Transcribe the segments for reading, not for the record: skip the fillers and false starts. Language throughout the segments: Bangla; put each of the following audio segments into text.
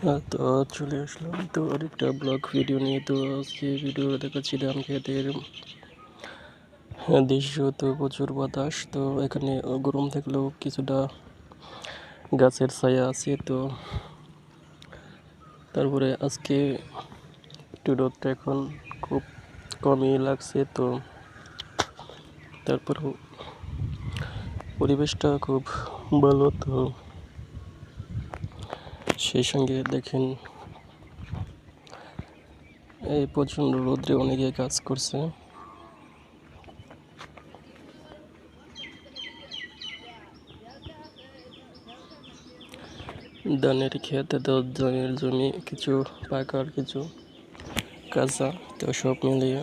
তো চলে আসলাম তো আরেকটা ব্লগ ভিডিও নিয়ে। তো আজকে ভিডিও দেখাচ্ছিলাম ক্ষেতের দৃশ্য। তো প্রচুর বাতাস, তো এখানে গরম থাকলেও কিছুটা গাছের ছায়া আছে। তো তারপরে আজকে একটু রোদটা এখন খুব কমই লাগছে। তো তারপরেও পরিবেশটা খুব ভালো। তো সেই সঙ্গে দেখেন এই প্রচণ্ড রোদ্রে অনেকে কাজ করছে। ধানের খেতে তো ধানের জমি, কিছু পাকার কিছু কাঁচা, তো সব মিলিয়ে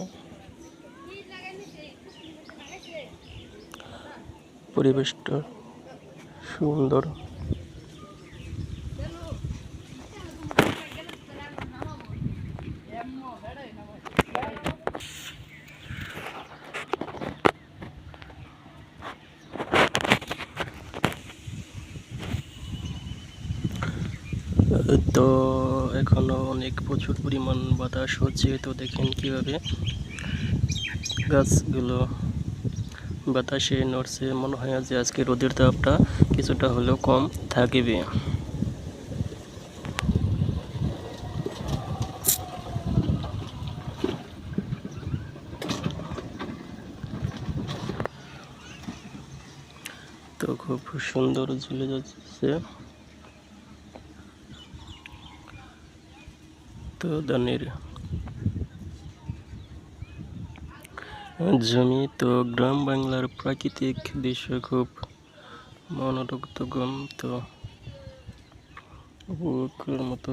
পরিবেশটা সুন্দর। তো এখনো অনেক প্রচুর পরিমাণ বাতাস হচ্ছে। তো দেখেন কিভাবে গাছগুলো বাতাসে নড়ছে। মনে হয় যে আজকে রোদের তাপটা কিছুটা হলেও কম থাকবে। তো খুব সুন্দর ঝুলে যাচ্ছে। তো ধানের জমি, তো গ্রাম বাংলার প্রাকৃতিক দৃশ্য খুব মনোরম। তো উপভোগ করার মতো।